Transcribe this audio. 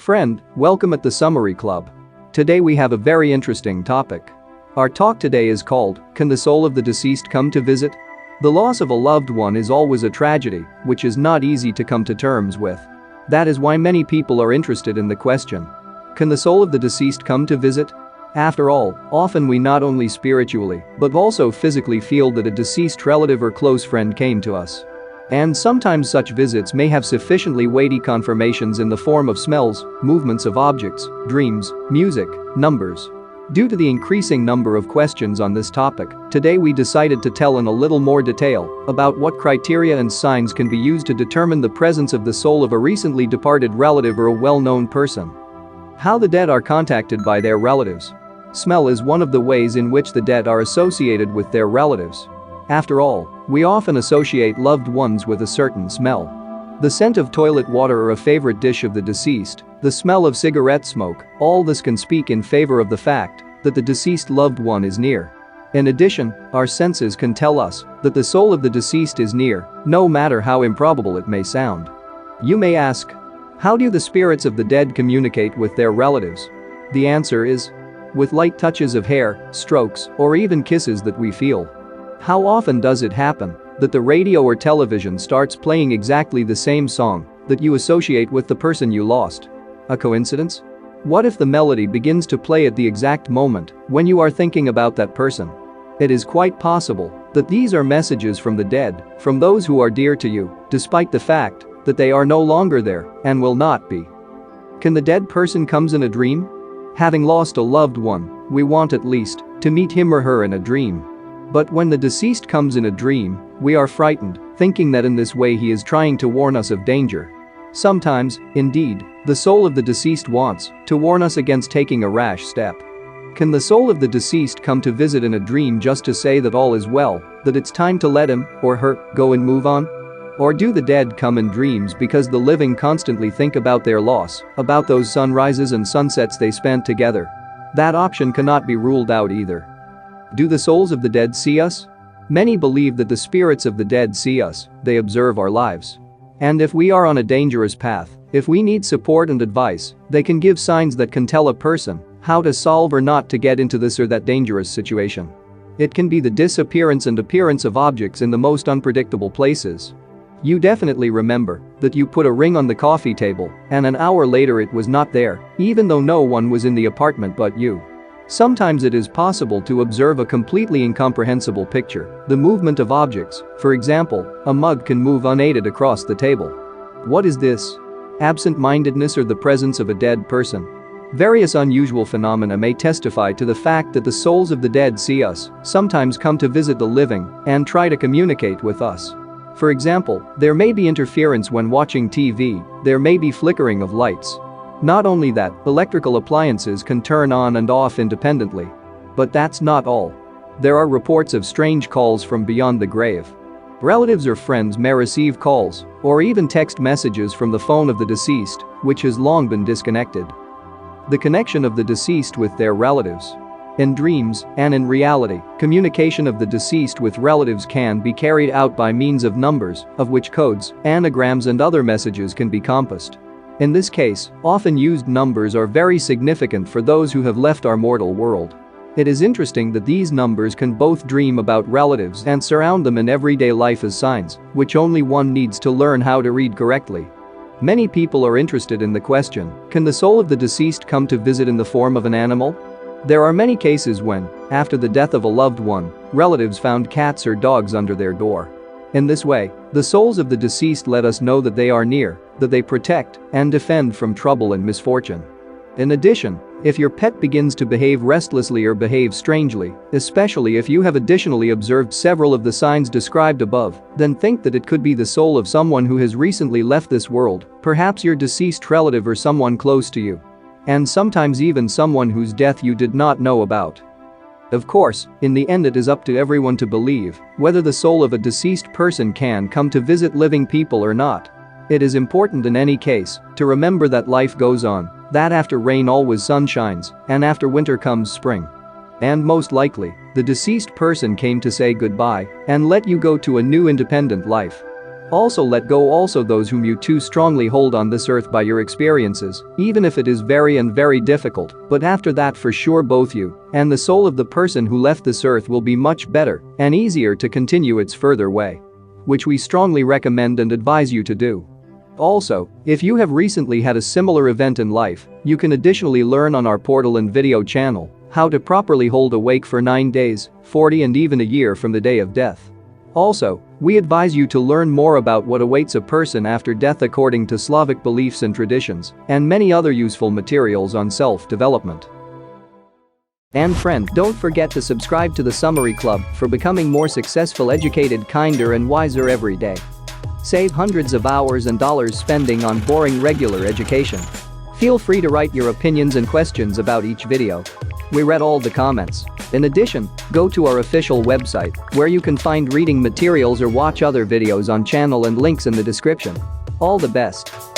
Friend, welcome at the Summary Club. Today we have a very interesting topic. Our talk today is called, Can the soul of the deceased come to visit? The loss of a loved one is always a tragedy, which is not easy to come to terms with. That is why many people are interested in the question. Can the soul of the deceased come to visit? After all, often we not only spiritually, but also physically feel that a deceased relative or close friend came to us. And sometimes such visits may have sufficiently weighty confirmations in the form of smells, movements of objects, dreams, music, numbers. Due to the increasing number of questions on this topic, today we decided to tell in a little more detail about what criteria and signs can be used to determine the presence of the soul of a recently departed relative or a well-known person. How the dead are contacted by their relatives. Smell is one of the ways in which the dead are associated with their relatives. After all, we often associate loved ones with a certain smell. The scent of toilet water or a favorite dish of the deceased, the smell of cigarette smoke, all this can speak in favor of the fact that the deceased loved one is near. In addition, our senses can tell us that the soul of the deceased is near, no matter how improbable it may sound. You may ask, how do the spirits of the dead communicate with their relatives? The answer is, with light touches of hair, strokes, or even kisses that we feel. How often does it happen that the radio or television starts playing exactly the same song that you associate with the person you lost? A coincidence? What if the melody begins to play at the exact moment when you are thinking about that person? It is quite possible that these are messages from the dead, from those who are dear to you, despite the fact that they are no longer there and will not be. Can the dead person comes in a dream? Having lost a loved one, we want at least to meet him or her in a dream. But when the deceased comes in a dream, we are frightened, thinking that in this way he is trying to warn us of danger. Sometimes, indeed, the soul of the deceased wants to warn us against taking a rash step. Can the soul of the deceased come to visit in a dream just to say that all is well, that it's time to let him or her go and move on? Or do the dead come in dreams because the living constantly think about their loss, about those sunrises and sunsets they spent together? That option cannot be ruled out either. Do the souls of the dead see us? Many believe that the spirits of the dead see us, they observe our lives. And if we are on a dangerous path, if we need support and advice, they can give signs that can tell a person how to solve or not to get into this or that dangerous situation. It can be the disappearance and appearance of objects in the most unpredictable places. You definitely remember that you put a ring on the coffee table and an hour later it was not there, even though no one was in the apartment but you. Sometimes it is possible to observe a completely incomprehensible picture, the movement of objects. For example, a mug can move unaided across the table. What is this? Absent-mindedness or the presence of a dead person? Various unusual phenomena may testify to the fact that the souls of the dead see us, sometimes come to visit the living, and try to communicate with us. For example, there may be interference when watching TV, there may be flickering of lights. Not only that, electrical appliances can turn on and off independently. But that's not all. There are reports of strange calls from beyond the grave. Relatives or friends may receive calls, or even text messages from the phone of the deceased, which has long been disconnected. The connection of the deceased with their relatives. In dreams, and in reality, communication of the deceased with relatives can be carried out by means of numbers, of which codes, anagrams and other messages can be compassed. In this case, often used numbers are very significant for those who have left our mortal world. It is interesting that these numbers can both dream about relatives and surround them in everyday life as signs, which only one needs to learn how to read correctly. Many people are interested in the question, can the soul of the deceased come to visit in the form of an animal? There are many cases when, after the death of a loved one, relatives found cats or dogs under their door. In this way, the souls of the deceased let us know that they are near, that they protect and defend from trouble and misfortune. In addition, if your pet begins to behave restlessly or behave strangely, especially if you have additionally observed several of the signs described above, then think that it could be the soul of someone who has recently left this world, perhaps your deceased relative or someone close to you. And sometimes even someone whose death you did not know about. Of course, in the end it is up to everyone to believe whether the soul of a deceased person can come to visit living people or not. It is important in any case to remember that life goes on, that after rain always sun shines, and after winter comes spring. And most likely, the deceased person came to say goodbye and let you go to a new independent life. Also let go also those whom you too strongly hold on this earth by your experiences, even if it is very difficult, but after that for sure both you and the soul of the person who left this earth will be much better and easier to continue its further way. Which we strongly recommend and advise you to do. Also, if you have recently had a similar event in life, you can additionally learn on our portal and video channel how to properly hold awake for 9 days, 40 and even a year from the day of death. Also, we advise you to learn more about what awaits a person after death according to Slavic beliefs and traditions, and many other useful materials on self-development. And friend, don't forget to subscribe to the Summary Club for becoming more successful, educated, kinder and wiser every day. Save hundreds of hours and dollars spending on boring regular education. Feel free to write your opinions and questions about each video. We read all the comments. In addition, go to our official website where you can find reading materials or watch other videos on channel and links in the description. All the best.